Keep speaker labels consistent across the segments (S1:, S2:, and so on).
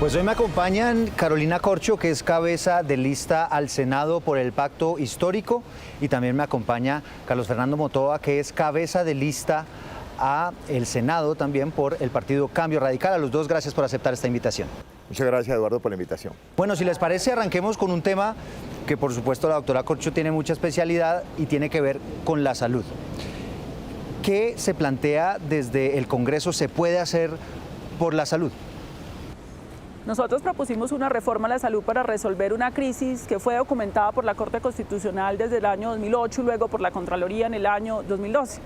S1: Pues hoy me acompañan Carolina Corcho, que es cabeza de lista al Senado por el Pacto Histórico, y también me acompaña Carlos Fernando Motoa, que es cabeza de lista a el Senado también por el Partido Cambio Radical. A los dos, gracias por aceptar esta invitación.
S2: Muchas gracias, Eduardo, por la invitación.
S1: Bueno, si les parece, arranquemos con un tema que por supuesto la doctora Corcho tiene mucha especialidad y tiene que ver con la salud. ¿Qué se plantea desde el Congreso se puede hacer por la salud?
S3: Nosotros propusimos una reforma a la salud para resolver una crisis que fue documentada por la Corte Constitucional desde el año 2008 y luego por la Contraloría en el año 2012.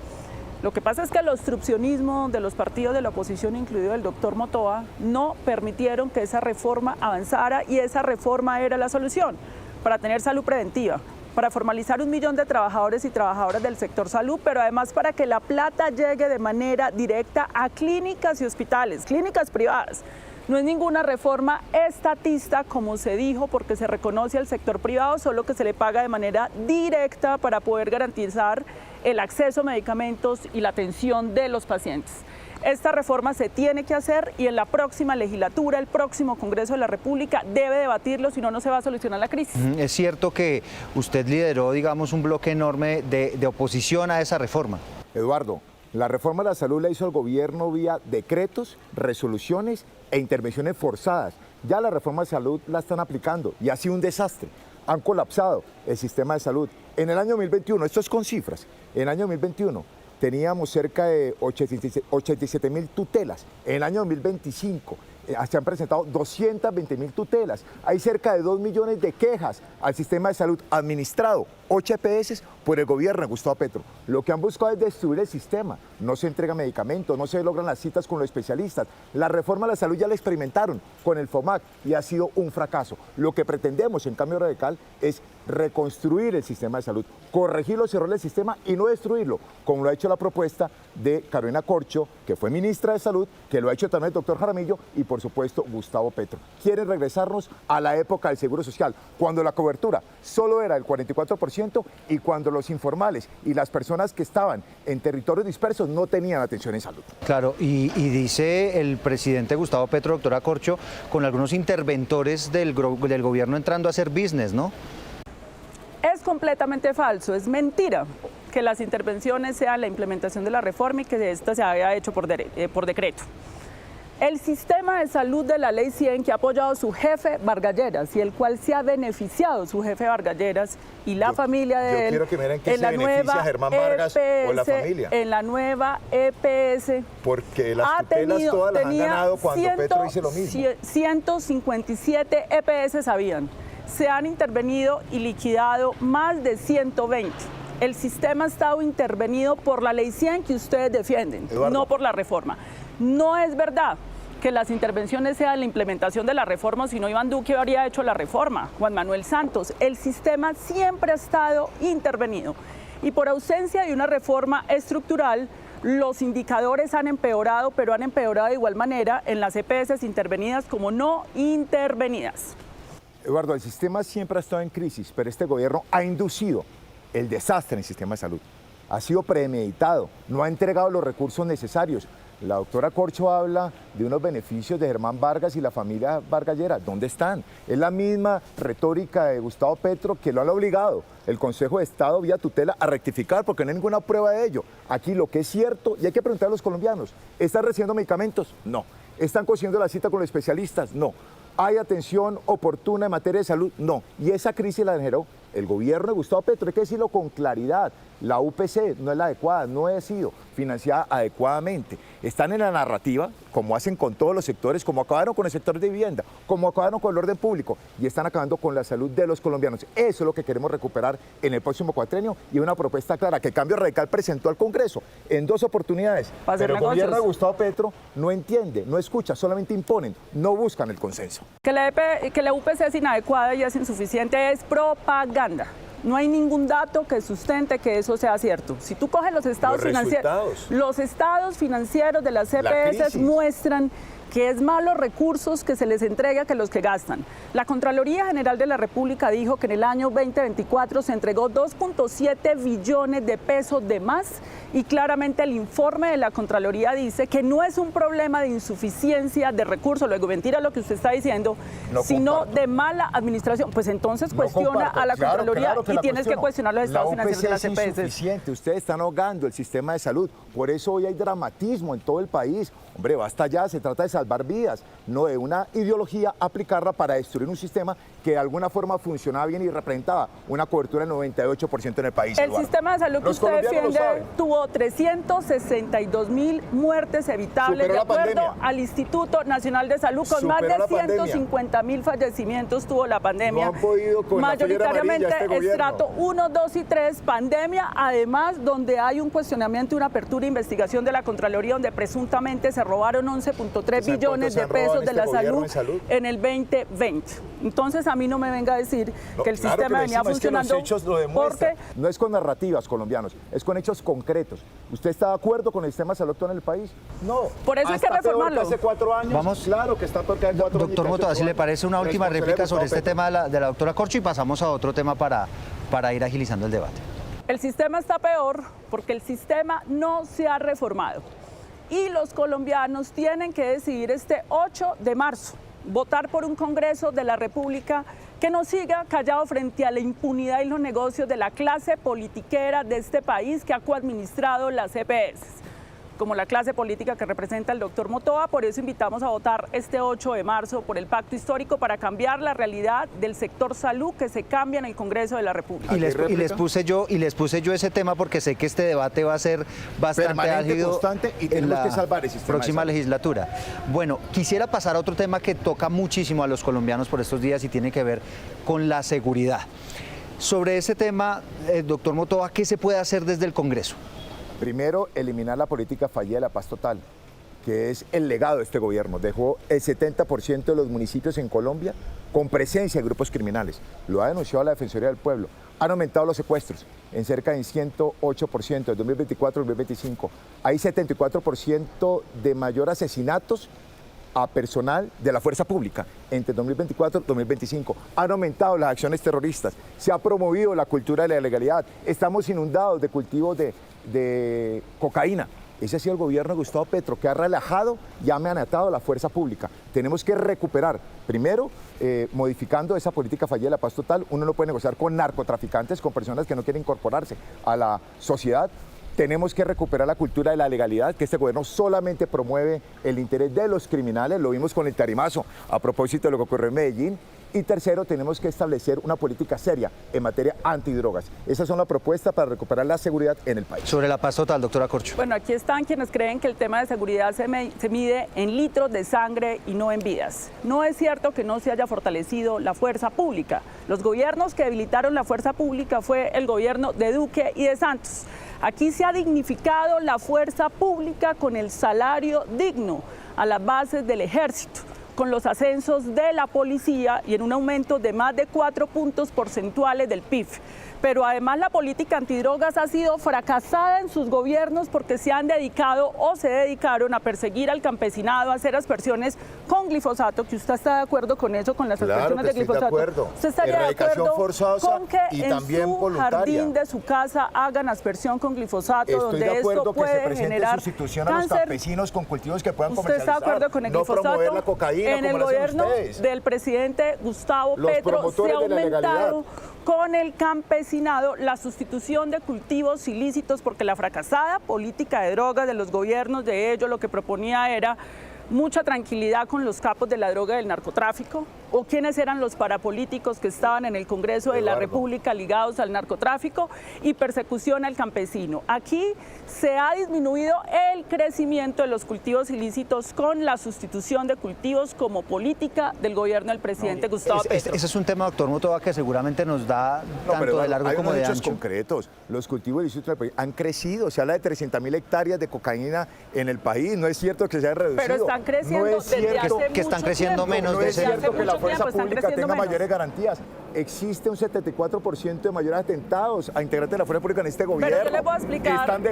S3: Lo que pasa es que el obstruccionismo de los partidos de la oposición, incluido el doctor Motoa, no permitieron que esa reforma avanzara, y esa reforma era la solución para tener salud preventiva, para formalizar 1 millón de trabajadores y trabajadoras del sector salud, pero además para que la plata llegue de manera directa a clínicas y hospitales, clínicas privadas. No es ninguna reforma estatista, como se dijo, porque se reconoce al sector privado, solo que se le paga de manera directa para poder garantizar el acceso a medicamentos y la atención de los pacientes. Esta reforma se tiene que hacer, y en la próxima legislatura, el próximo Congreso de la República debe debatirlo, si no, no se va a solucionar la crisis.
S1: Es cierto que usted lideró, digamos, un bloque enorme de oposición a esa reforma.
S2: Eduardo, la reforma de la salud la hizo el gobierno vía decretos, resoluciones e intervenciones forzadas. Ya la reforma de salud la están aplicando y ha sido un desastre. Han colapsado el sistema de salud. En el año 2021, esto es con cifras, en el año 2021 teníamos cerca de 87.000 tutelas. En el año 2025 se han presentado 220.000 tutelas. Hay cerca de 2 millones de quejas al sistema de salud administrado, 8 EPS por el gobierno de Gustavo Petro. Lo que han buscado es destruir el sistema. No se entregan medicamentos, no se logran las citas con los especialistas. La reforma de la salud ya la experimentaron con el FOMAC y ha sido un fracaso. Lo que pretendemos en Cambio Radical es reconstruir el sistema de salud, corregir los errores del sistema y no destruirlo, como lo ha hecho la propuesta de Carolina Corcho, que fue ministra de Salud, que lo ha hecho también el doctor Jaramillo y por supuesto Gustavo Petro. Quieren regresarnos a la época del Seguro Social, cuando la cobertura solo era del 44% y cuando los informales y las personas que estaban en territorios dispersos no tenían atención en salud.
S1: Claro, y dice el presidente Gustavo Petro, doctora Corcho, con algunos interventores del gobierno entrando a hacer business, ¿no?
S3: Es completamente falso, es mentira que las intervenciones sean la implementación de la reforma y que esta se haya hecho por decreto. El sistema de salud de la Ley 100, que ha apoyado su jefe Vargas Lleras y el cual se ha beneficiado su jefe Vargas Lleras y la familia de él,
S2: quiero que miren que se beneficia Germán Vargas o la familia.
S3: En la nueva EPS,
S2: porque las tutelas todas las han ganado cuando Petro dice lo mismo.
S3: 157 EPS habían. Se han intervenido y liquidado más de 120. El sistema ha estado intervenido por la Ley 100 que ustedes defienden, Eduardo, no por la reforma. No es verdad que las intervenciones sean la implementación de la reforma, si no Iván Duque habría hecho la reforma, Juan Manuel Santos. El sistema siempre ha estado intervenido y por ausencia de una reforma estructural, los indicadores han empeorado, pero han empeorado de igual manera en las EPS intervenidas como no intervenidas.
S2: Eduardo, el sistema siempre ha estado en crisis, pero este gobierno ha inducido el desastre en el sistema de salud. Ha sido premeditado, no ha entregado los recursos necesarios. La doctora Corcho habla de unos beneficios de Germán Vargas y la familia Vargas Lleras. ¿Dónde están? Es la misma retórica de Gustavo Petro que lo han obligado el Consejo de Estado vía tutela a rectificar porque no hay ninguna prueba de ello. Aquí lo que es cierto, y hay que preguntar a los colombianos, ¿están recibiendo medicamentos? No. ¿Están consiguiendo la cita con los especialistas? No. ¿Hay atención oportuna en materia de salud? No. Y esa crisis la generó el gobierno de Gustavo Petro, hay que decirlo con claridad. La UPC no es la adecuada, no ha sido financiada adecuadamente. Están en la narrativa, como hacen con todos los sectores, como acabaron con el sector de vivienda, como acabaron con el orden público, y están acabando con la salud de los colombianos. Eso es lo que queremos recuperar en el próximo cuatrenio, y una propuesta clara que Cambio Radical presentó al Congreso en 2 oportunidades. Pero el gobierno de Gustavo Petro no entiende, no escucha, solamente imponen, no buscan el consenso.
S3: Que la UPC es inadecuada y es insuficiente es propaganda. No hay ningún dato que sustente que eso sea cierto. Si tú coges los estados financieros de las EPS muestran que es más los recursos que se les entrega que los que gastan. La Contraloría General de la República dijo que en el año 2024 se entregó 2.7 billones de pesos de más y claramente el informe de la Contraloría dice que no es un problema de insuficiencia de recursos, luego mentira lo que usted está diciendo, sino de mala administración. Pues entonces cuestiona a la Contraloría y tienes que cuestionar los estados financieros de las
S2: es
S3: EPS.
S2: insuficiente, ustedes están ahogando el sistema de salud, por eso hoy hay dramatismo en todo el país. Hombre, basta ya, se trata de salvar vidas, no de una ideología aplicarla para destruir un sistema que de alguna forma funcionaba bien y representaba una cobertura del 98% en el país.
S3: El
S2: Eduardo.
S3: sistema de salud que usted defiende tuvo 362.000 muertes evitables, de acuerdo al Instituto Nacional de Salud, con más de 150.000 fallecimientos tuvo la pandemia.
S2: No han podido con
S3: mayoritariamente
S2: la amarilla,
S3: estrato 1, 2 y 3, pandemia, además donde hay un cuestionamiento y una apertura de investigación de la Contraloría, donde presuntamente se robaron 11.3 billones de pesos de la salud en el 2020. Entonces a mí no me venga a decir que el sistema venía funcionando porque...
S2: No es con narrativas, colombianos, es con hechos concretos. ¿Usted está de acuerdo con el sistema de salud actual en el país? No.
S3: Por eso hay que reformarlo.
S2: Hace 4 años.
S1: Vamos,
S2: claro que está peor que hace 4 años.
S1: Doctor Motoa, si le parece una última réplica sobre este tema de la doctora Corcho y pasamos a otro tema para ir agilizando el debate.
S3: El sistema está peor porque el sistema no se ha reformado. Y los colombianos tienen que decidir este 8 de marzo, votar por un Congreso de la República que no siga callado frente a la impunidad y los negocios de la clase politiquera de este país que ha coadministrado las EPS, como la clase política que representa el doctor Motoa. Por eso invitamos a votar este 8 de marzo por el pacto histórico para cambiar la realidad del sector salud que se cambia en el Congreso de la República.
S1: Y les puse yo ese tema porque sé que este debate va a ser bastante álgido,
S2: constante, y tenemos que salvar el sistema
S1: próxima legislatura. Bueno, quisiera pasar a otro tema que toca muchísimo a los colombianos por estos días y tiene que ver con la seguridad. Sobre ese tema, doctor Motoa, ¿qué se puede hacer desde el Congreso?
S2: Primero, eliminar la política fallida de la paz total, que es el legado de este gobierno. Dejó el 70% de los municipios en Colombia con presencia de grupos criminales. Lo ha denunciado la Defensoría del Pueblo. Han aumentado los secuestros en cerca de 108% de 2024 al 2025. Hay 74% de mayor asesinatos a personal de la fuerza pública entre 2024 y 2025. Han aumentado las acciones terroristas, se ha promovido la cultura de la legalidad, estamos inundados de cultivos de cocaína. Ese ha sido el gobierno de Gustavo Petro, que ha relajado y ha amenazado la fuerza pública. Tenemos que recuperar, primero, modificando esa política fallida de la paz total. Uno no puede negociar con narcotraficantes, con personas que no quieren incorporarse a la sociedad. Tenemos que recuperar la cultura de la legalidad, que este gobierno solamente promueve el interés de los criminales, lo vimos con el tarimazo a propósito de lo que ocurrió en Medellín. Y tercero, tenemos que establecer una política seria en materia antidrogas. Esas son las propuestas para recuperar la seguridad en el país.
S1: Sobre la paz total, doctora Corcho.
S3: Bueno, aquí están quienes creen que el tema de seguridad se mide en litros de sangre y no en vidas. No es cierto que no se haya fortalecido la fuerza pública. Los gobiernos que debilitaron la fuerza pública fue el gobierno de Duque y de Santos. Aquí se ha dignificado la fuerza pública con el salario digno a las bases del ejército, con los ascensos de la policía y en un aumento de más de 4 puntos porcentuales del PIB. Pero además la política antidrogas ha sido fracasada en sus gobiernos porque se han dedicado o se dedicaron a perseguir al campesinado, a hacer aspersiones con glifosato, que usted está de acuerdo con eso, con las aspersiones de glifosato. ¿Usted estaría de acuerdo con que en su jardín de su casa hagan aspersión con glifosato, donde esto puede generar
S2: sustitución a los campesinos con cultivos que puedan
S3: comercializar? ¿Usted está de acuerdo con el glifosato?
S2: La cocaína,
S3: en el gobierno del presidente Gustavo Petro se ha aumentado con el campesinado la sustitución de cultivos ilícitos, porque la fracasada política de drogas de los gobiernos de ellos lo que proponía era mucha tranquilidad con los capos de la droga y del narcotráfico, o quiénes eran los parapolíticos que estaban en el Congreso de la República ligados al narcotráfico, y persecución al campesino. Aquí se ha disminuido el crecimiento de los cultivos ilícitos con la sustitución de cultivos como política del gobierno del presidente Gustavo Petro.
S1: Ese es un tema, doctor Motoa, que seguramente nos da tanto de largo como de ancho.
S2: Hay hechos concretos. Los cultivos ilícitos del país han crecido. Se habla de 300.000 hectáreas de cocaína en el país. No es cierto que se haya reducido.
S3: Pero están creciendo
S2: no es cierto
S3: desde hace
S1: que están creciendo
S3: mucho
S1: menos
S2: no
S1: de
S2: es cierto que la fuerza pública tenga mayores garantías. existe un 74% de mayores atentados a integrantes de la fuerza pública en este gobierno.
S3: Pero yo les voy a explicar
S2: están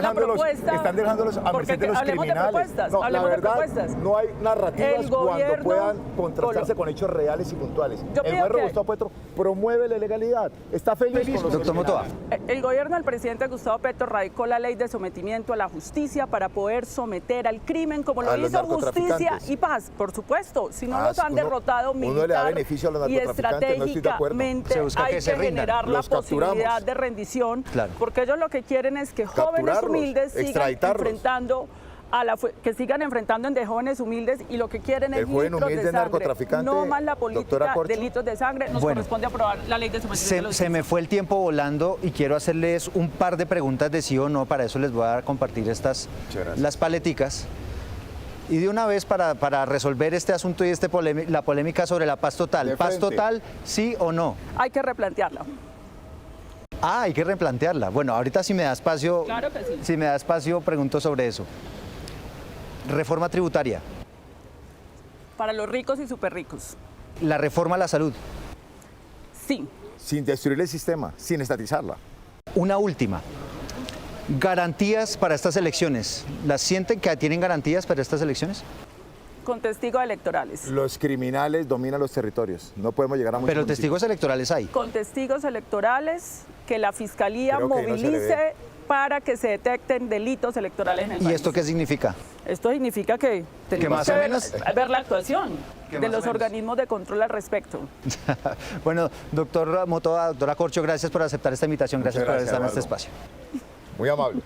S2: dejándolos a merced de los
S3: hablemos de
S2: criminales.
S3: propuestas,
S2: No, la
S3: hablemos de
S2: verdad,
S3: propuestas.
S2: no hay narrativas
S3: El
S2: cuando
S3: gobierno,
S2: puedan contrastarse
S3: Polo,
S2: con hechos reales y puntuales.
S3: yo
S2: El
S3: pido
S2: juez
S3: que-
S2: Gustavo Petro promueve la legalidad. Está feliz con los
S1: Doctor Motoa.
S3: El gobierno del presidente Gustavo Petro radicó la ley de sometimiento a la justicia para poder someter al crimen como
S2: A
S3: lo
S2: los
S3: hizo Justicia
S2: narcotraficantes.
S3: y Paz, por supuesto. Si no
S2: Ah,
S3: los han
S2: uno-
S3: derrotado
S2: uno le da
S3: militar
S2: beneficio a los
S3: y
S2: narcotraficantes, no estoy de acuerdo.
S3: estratégicamente
S1: Se busca
S3: hay
S1: que se
S3: que
S1: rindan.
S3: generar la
S2: Los capturamos.
S3: posibilidad de rendición,
S1: Claro.
S3: porque ellos lo que quieren es que jóvenes
S2: Capturarlos,
S3: humildes sigan
S2: extraditarlos.
S3: enfrentando que sigan enfrentando de jóvenes humildes y lo que quieren
S2: El
S3: es
S2: joven
S3: litros
S2: humilde
S3: de
S2: es
S3: sangre.
S2: narcotraficante,
S3: No más la
S2: doctora
S3: política
S2: Corcho.
S3: de litros de sangre. Nos
S1: Bueno.
S3: corresponde aprobar la ley de sometimiento a la
S1: Se
S3: justicia.
S1: me fue el tiempo volando y quiero hacerles un par de preguntas de sí o no. Para eso les voy a dar a compartir
S2: Muchas gracias.
S1: las paleticas. Y de una vez para resolver este asunto y la polémica sobre la paz total.
S2: De
S1: ¿Paz
S2: frente.
S1: total, sí o no?
S3: Hay que replantearla.
S1: Ah, hay que replantearla. Bueno, ahorita si me da espacio,
S3: Claro que sí.
S1: si me da espacio, pregunto sobre eso. Reforma tributaria,
S3: Para los ricos y súper ricos.
S1: la reforma a la salud.
S3: Sí.
S2: Sin destruir el sistema, sin estatizarla.
S1: Una última. Garantías para estas elecciones. ¿Las sienten que tienen garantías para estas elecciones?
S3: Con testigos electorales.
S2: Los criminales dominan los territorios. No podemos llegar a muchos
S1: Pero
S2: municipios.
S1: testigos electorales hay.
S3: Con testigos electorales que la fiscalía
S2: Creo que no se le
S3: movilice
S2: ve.
S3: para que se detecten delitos electorales en el
S1: ¿Y
S3: país.
S1: esto qué significa?
S3: Esto significa que tenemos
S1: más
S3: que
S1: o
S3: ver,
S1: menos-
S3: ver la actuación
S1: Que
S3: de
S1: más o
S3: los
S1: menos.
S3: organismos de control al respecto.
S1: Bueno, doctor Motoa, doctora Corcho, gracias por aceptar esta invitación. Gracias,
S2: Muchas
S1: por estar en
S2: gracias,
S1: este espacio.
S2: Muy amable.